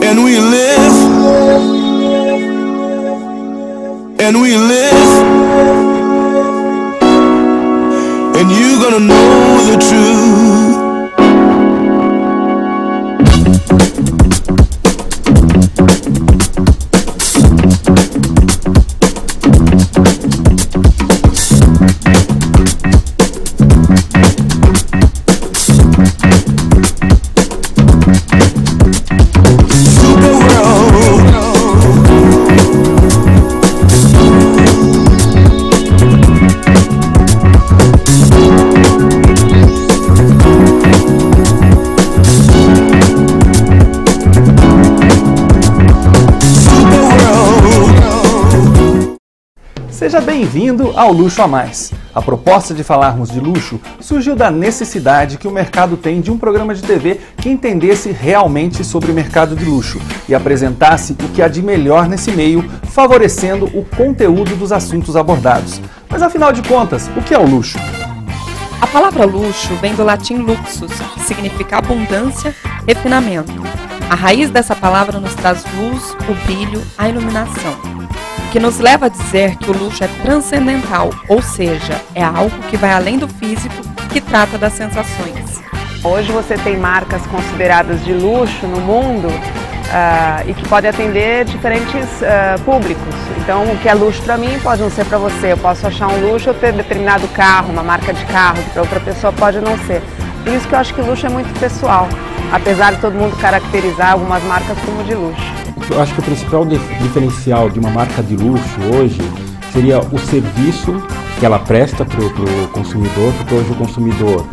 And we live, and we live, and you're gonna know the truth. Seja bem-vindo ao Luxo a Mais. A proposta de falarmos de luxo surgiu da necessidade que o mercado tem de um programa de TV que entendesse realmente sobre o mercado de luxo e apresentasse o que há de melhor nesse meio, favorecendo o conteúdo dos assuntos abordados. Mas afinal de contas, o que é o luxo? A palavra luxo vem do latim luxus, que significa abundância, refinamento. A raiz dessa palavra nos traz luz, o brilho, a iluminação, que nos leva a dizer que o luxo é transcendental, ou seja, é algo que vai além do físico, que trata das sensações. Hoje você tem marcas consideradas de luxo no mundo e que podem atender diferentes públicos. Então, o que é luxo para mim pode não ser para você. Eu posso achar um luxo eu ter determinado carro, uma marca de carro, que para outra pessoa pode não ser. Por isso que eu acho que o luxo é muito pessoal, apesar de todo mundo caracterizar algumas marcas como de luxo. Eu acho que o principal diferencial de uma marca de luxo hoje seria o serviço que ela presta para o consumidor, porque hoje o consumidor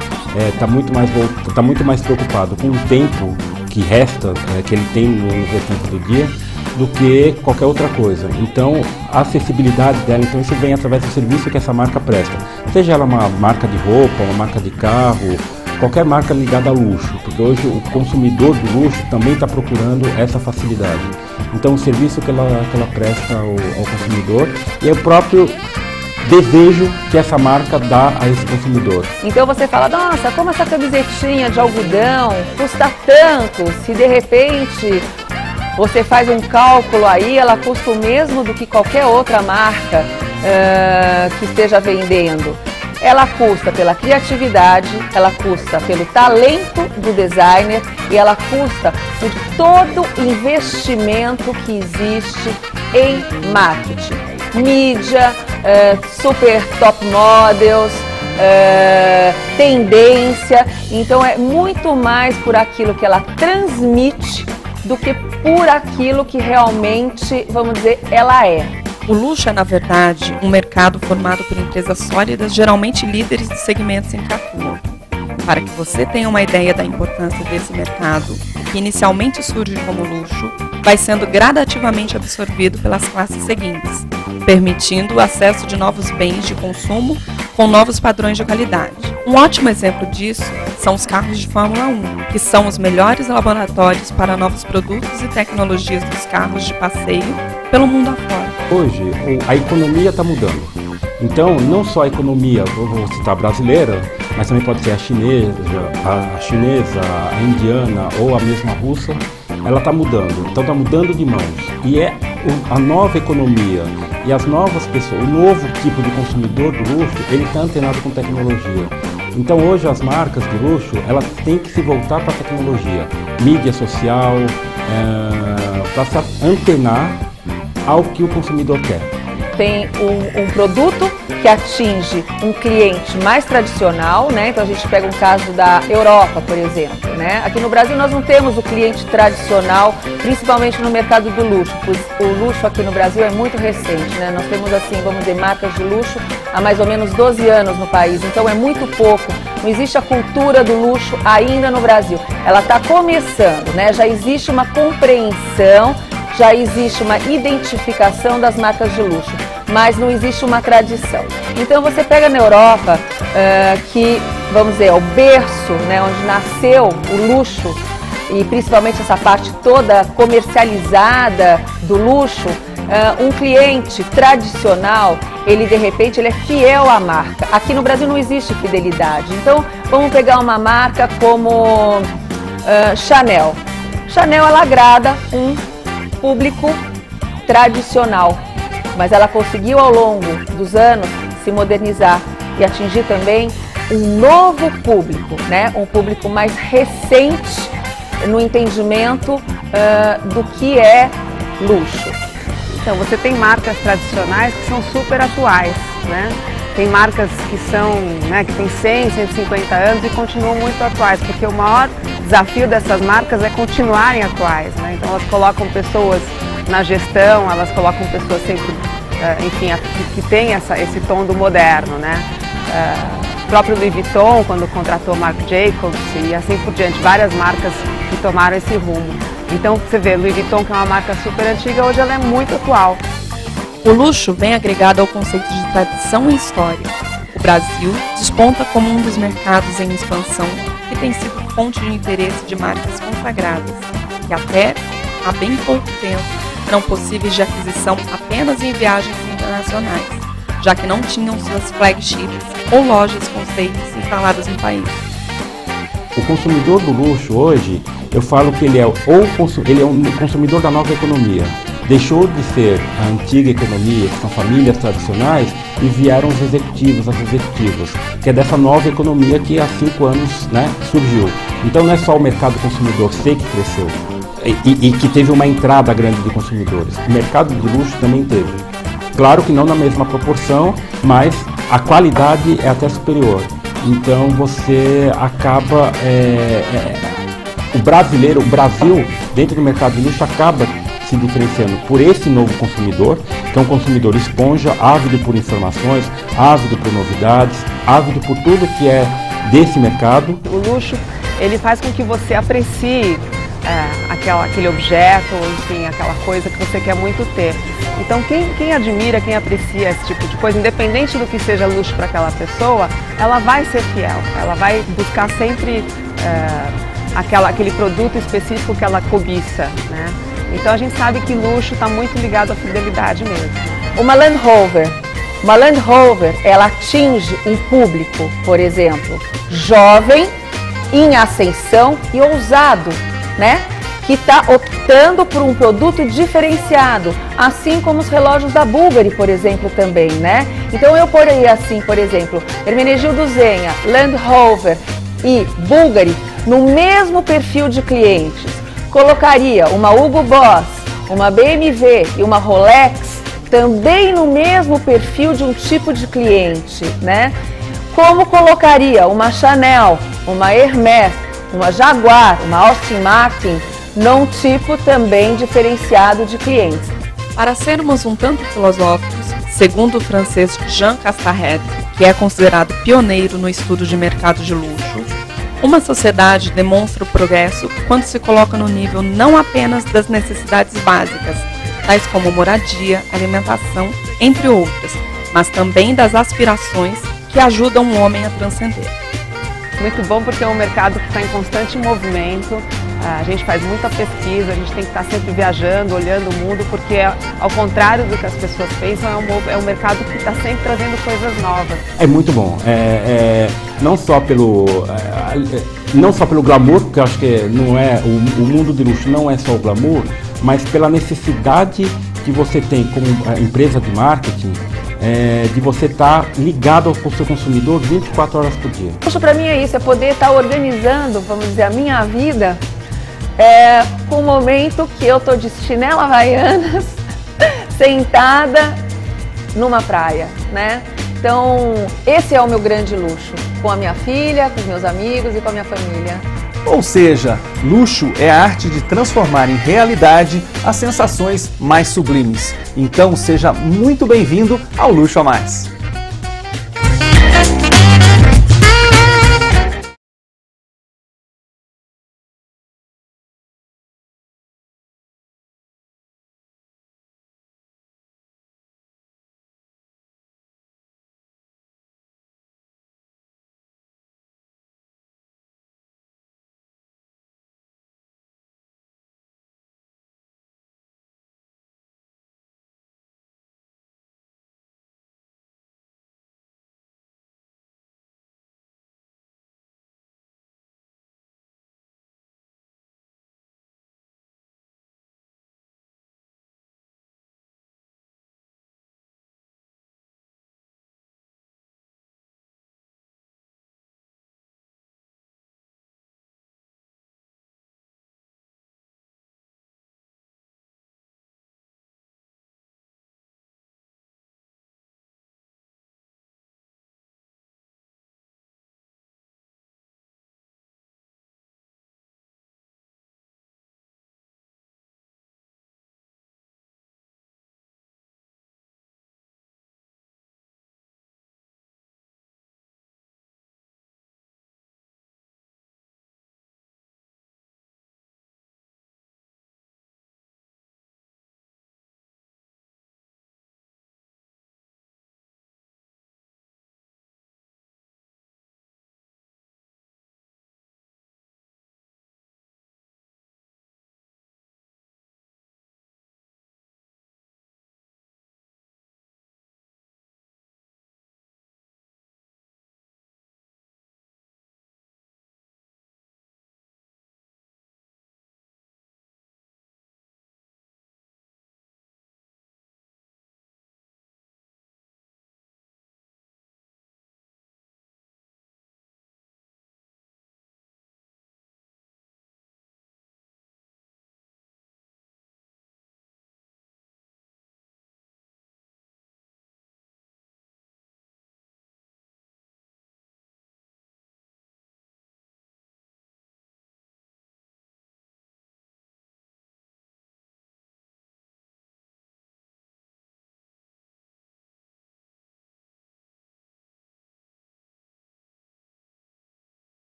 está muito mais preocupado com o tempo que resta, que ele tem no restante do dia, do que qualquer outra coisa. Então, a acessibilidade dela, então isso vem através do serviço que essa marca presta. Seja ela uma marca de roupa, uma marca de carro, qualquer marca ligada a luxo, porque hoje o consumidor do luxo também está procurando essa facilidade. Então o serviço que ela presta ao consumidor e é o próprio desejo que essa marca dá a esse consumidor. Então você fala, nossa, como essa camisetinha de algodão custa tanto, se de repente você faz um cálculo aí, ela custa o mesmo do que qualquer outra marca que esteja vendendo. Ela custa pela criatividade, ela custa pelo talento do designer e ela custa por todo o investimento que existe em marketing. Mídia, super top models, tendência. Então é muito mais por aquilo que ela transmite do que por aquilo que realmente, vamos dizer, ela é. O luxo é, na verdade, um mercado formado por empresas sólidas, geralmente líderes de segmentos em que atuam. Para que você tenha uma ideia da importância desse mercado, que inicialmente surge como luxo, vai sendo gradativamente absorvido pelas classes seguintes, permitindo o acesso de novos bens de consumo com novos padrões de qualidade. Um ótimo exemplo disso são os carros de Fórmula 1, que são os melhores laboratórios para novos produtos e tecnologias dos carros de passeio pelo mundo afora. Hoje, a economia está mudando. Então, não só a economia, vou citar a brasileira, mas também pode ser a chinesa, a indiana ou a mesma russa, ela está mudando. Então, está mudando de mãos. E é a nova economia e as novas pessoas, o novo tipo de consumidor do luxo, ele está antenado com tecnologia. Então, hoje, as marcas de luxo, elas têm que se voltar para a tecnologia, mídia social, para se antenar ao que o consumidor quer. Tem um produto que atinge um cliente mais tradicional, né? Então a gente pega um caso da Europa, por exemplo, né? Aqui no Brasil nós não temos o cliente tradicional, principalmente no mercado do luxo, pois o luxo aqui no Brasil é muito recente, né? Nós temos, assim, vamos dizer, marcas de luxo há mais ou menos 12 anos no país, então é muito pouco. Não existe a cultura do luxo ainda no Brasil. Ela está começando, né? Já existe uma compreensão, já existe uma identificação das marcas de luxo, mas não existe uma tradição. Então você pega na Europa, que, vamos dizer, é o berço, né, onde nasceu o luxo, e principalmente essa parte toda comercializada do luxo, um cliente tradicional, ele de repente ele é fiel à marca. Aqui no Brasil não existe fidelidade. Então vamos pegar uma marca como Chanel. Chanel, ela agrada um público tradicional, mas ela conseguiu ao longo dos anos se modernizar e atingir também um novo público, né? Um público mais recente no entendimento do que é luxo. Então, você tem marcas tradicionais que são super atuais, né? Tem marcas que são, né, que têm 100, 150 anos e continuam muito atuais, porque o maior desafio dessas marcas é continuarem atuais, né? Então, elas colocam pessoas na gestão, elas colocam pessoas sempre, enfim, que tem esse tom do moderno, né? O próprio Louis Vuitton, quando contratou Marc Jacobs e assim por diante, várias marcas que tomaram esse rumo. Então, você vê, Louis Vuitton, que é uma marca super antiga, hoje ela é muito atual. O luxo vem agregado ao conceito de tradição e história. O Brasil desponta como um dos mercados em expansão que tem sido fonte de interesse de marcas consagradas, que até há bem pouco tempo eram possíveis de aquisição apenas em viagens internacionais, já que não tinham suas flagships ou lojas conceitos instaladas no país. O consumidor do luxo hoje, eu falo que ele é um consumidor da nova economia. Deixou de ser a antiga economia, que são famílias tradicionais, e vieram os executivos, as executivas, que é dessa nova economia que há 5 anos, né, surgiu. Então não é só o mercado consumidor que cresceu e que teve uma entrada grande de consumidores. O mercado de luxo também teve. Claro que não na mesma proporção, mas a qualidade é até superior. Então você acaba, o Brasil, dentro do mercado de luxo, acaba se diferenciando por esse novo consumidor, que é um consumidor esponja, ávido por informações, ávido por novidades, ávido por tudo que é desse mercado. O luxo, ele faz com que você aprecie aquele objeto, enfim, aquela coisa que você quer muito ter. Então, quem admira, quem aprecia esse tipo de coisa, independente do que seja luxo para aquela pessoa, ela vai ser fiel, ela vai buscar sempre aquele produto específico que ela cobiça, né? Então a gente sabe que luxo está muito ligado à fidelidade mesmo. Uma Land Rover, ela atinge um público, por exemplo, jovem, em ascensão e ousado, né? Que está optando por um produto diferenciado, assim como os relógios da Bulgari, por exemplo, também, né? Então eu poria assim, por exemplo, Hermenegildo Zegna, Land Rover e Bulgari no mesmo perfil de clientes. Colocaria uma Hugo Boss, uma BMW e uma Rolex também no mesmo perfil de um tipo de cliente, né? Como colocaria uma Chanel, uma Hermès, uma Jaguar, uma Aston Martin num tipo também diferenciado de clientes. Para sermos um tanto filosóficos, segundo o francês Jean Castarret, que é considerado pioneiro no estudo de mercado de luxo, uma sociedade demonstra o progresso quando se coloca no nível não apenas das necessidades básicas, tais como moradia, alimentação, entre outras, mas também das aspirações que ajudam o homem a transcender. Muito bom, porque é um mercado que está em constante movimento, a gente faz muita pesquisa, a gente tem que estar sempre viajando, olhando o mundo, porque ao contrário do que as pessoas pensam, é um mercado que está sempre trazendo coisas novas. É muito bom, não só pelo glamour, porque eu acho que não é, o mundo de luxo não é só o glamour, mas pela necessidade que você tem como empresa de marketing, de você estar ligado ao seu consumidor 24 horas por dia. Luxo para mim é isso, é poder estar organizando, vamos dizer, a minha vida com o momento que eu estou de chinela havaianas, sentada numa praia, né? Então, esse é o meu grande luxo, com a minha filha, com os meus amigos e com a minha família. Ou seja, luxo é a arte de transformar em realidade as sensações mais sublimes. Então seja muito bem-vindo ao Luxo a Mais.